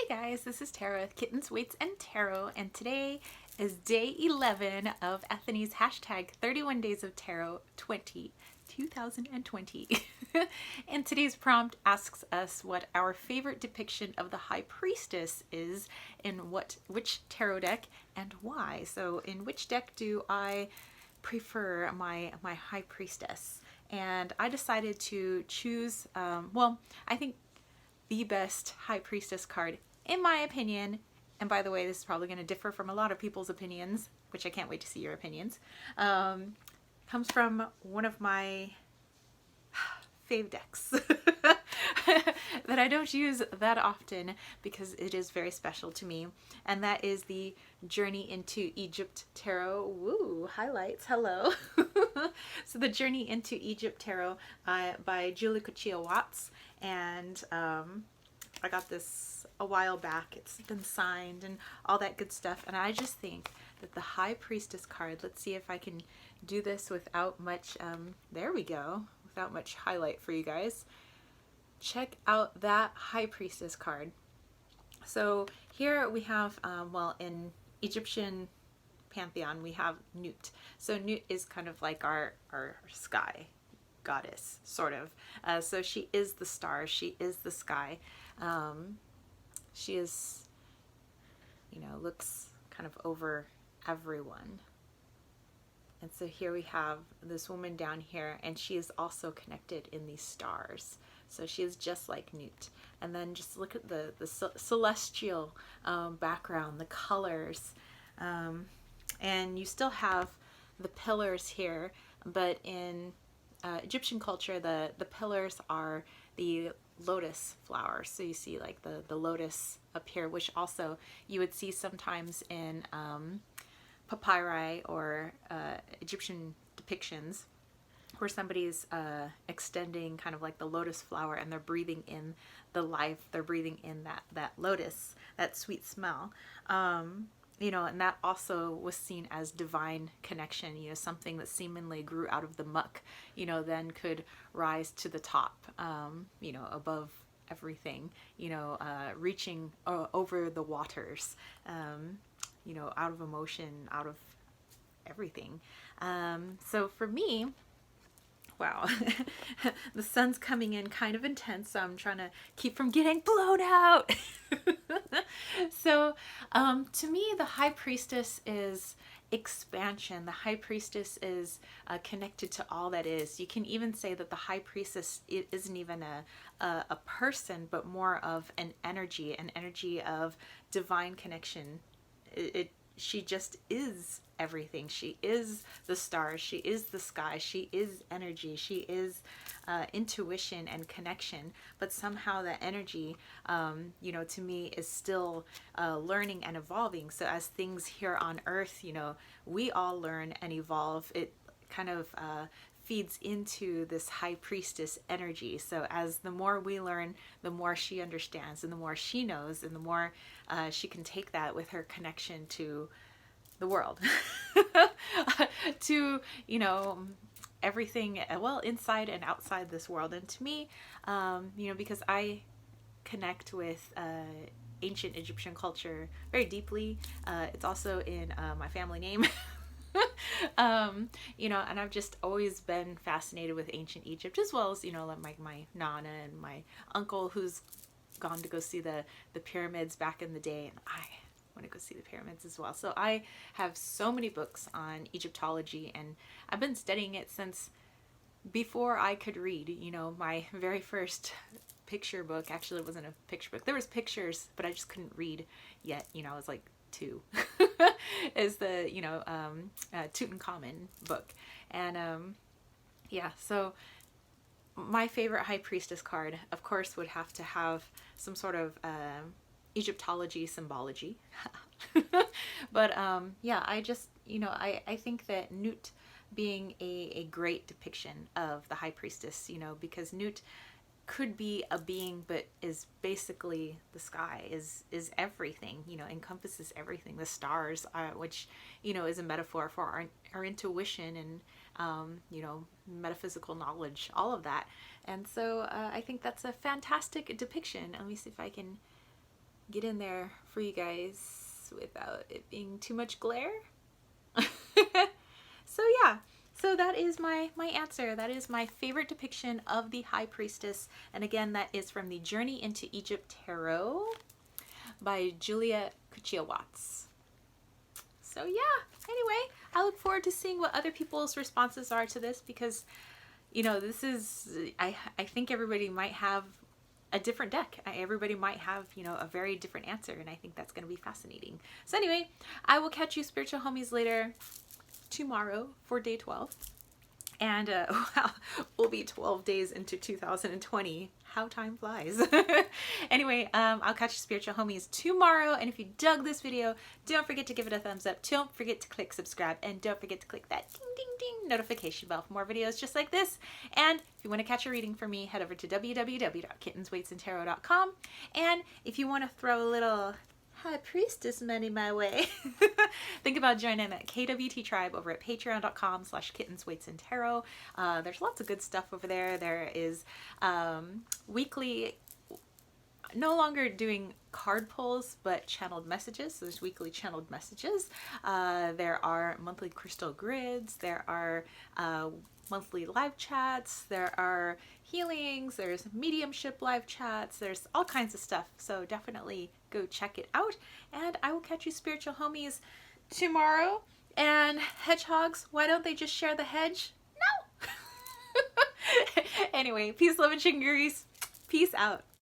guys, this is Tara with Kittens, Weights, and Tarot, and today is day 11 of Ethany's hashtag 31 Days of Tarot 2020. And today's prompt asks us what our favorite depiction of the High Priestess is in which tarot deck and why. So in which deck do I prefer my High Priestess? And I decided to choose, I think the best High Priestess card, in my opinion, and by the way, this is probably going to differ from a lot of people's opinions, which I can't wait to see your opinions, comes from one of my fave decks that I don't use that often because it is very special to me, and that is the Journey into Egypt Tarot. Woo, highlights, hello. So the Journey into Egypt Tarot by Julie Cuccia Watts, and I got this a while back. It's been signed and all that good stuff, and I just think that the High Priestess card, let's see if I can do this without much, there we go, without much highlight for you guys. Check out that High Priestess card. So here we have, in Egyptian pantheon, we have Nut. So Nut is kind of like our sky goddess, sort of. So she is the stars, she is the sky. She is, looks kind of over everyone. And so here we have this woman down here, and she is also connected in these stars. So she is just like Nut. And then just look at the celestial background, the colors. And you still have the pillars here, but in Egyptian culture, the pillars are the lotus flowers. So you see like the lotus up here, which also you would see sometimes in papyri or Egyptian depictions, where somebody's extending kind of like the lotus flower, and they're breathing in the life, they're breathing in that lotus, that sweet smell. And that also was seen as divine connection, something that seemingly grew out of the muck, then could rise to the top, above everything, reaching over the waters, out of emotion, out of everything. So for me, wow, the sun's coming in kind of intense, so I'm trying to keep from getting blown out. So to me, the High Priestess is expansion. The High Priestess is connected to all that is. You can even say that the High Priestess isn't even a person, but more of an energy of divine connection. She just is everything. She is the stars, she is the sky, she is energy, she is intuition and connection, but somehow that energy, to me is still learning and evolving. So as things here on earth, we all learn and evolve. It kind of feeds into this High Priestess energy. So as the more we learn, the more she understands, and the more she knows, and the more she can take that with her connection to the world, to, everything, inside and outside this world. And to me, because I connect with ancient Egyptian culture very deeply, it's also in my family name. And I've just always been fascinated with ancient Egypt, as well as, like my Nana and my uncle, who's gone to go see the pyramids back in the day, and I want to go see the pyramids as well. So I have so many books on Egyptology, and I've been studying it since before I could read. My very first picture book, actually it wasn't a picture book, there was pictures, but I just couldn't read yet. I was like 2. Is the Tutankhamun book. And so my favorite High Priestess card, of course, would have to have some sort of Egyptology symbology. But I just, I think that Nut being a great depiction of the High Priestess, because Nut could be a being, but is basically the sky, is everything, encompasses everything. The stars, which, is a metaphor for our intuition and, metaphysical knowledge, all of that. And so I think that's a fantastic depiction. Let me see if I can get in there for you guys without it being too much glare. So yeah, so that is my answer. That is my favorite depiction of the High Priestess. And again, that is from the Journey into Egypt Tarot by Julia Kuchia-Watts. So yeah, anyway, I look forward to seeing what other people's responses are to this, because, you know, this is, I think everybody might have a different deck. Everybody might have, you know, a very different answer, and I think that's going to be fascinating. So anyway, I will catch you spiritual homies later tomorrow for day 12. And wow, we'll be 12 days into 2020. How time flies. Anyway, I'll catch you spiritual homies tomorrow. And if you dug this video, don't forget to give it a thumbs up. Don't forget to click subscribe. And don't forget to click that ding, ding, ding notification bell for more videos just like this. And if you want to catch a reading from me, head over to www.kittenswaitsandtarot.com. And if you want to throw a little High Priestess money my way, think about joining that KWT tribe over at patreon.com/kittenswaitsandtarot. There's lots of good stuff over there. There is weekly, no longer doing card pulls, but channeled messages. So there's weekly channeled messages. There are monthly crystal grids. There are monthly live chats. There are healings. There's mediumship live chats. There's all kinds of stuff. So definitely go check it out. And I will catch you spiritual homies tomorrow. And hedgehogs, why don't they just share the hedge? No! Anyway, peace, love, and chicken grease. Peace out.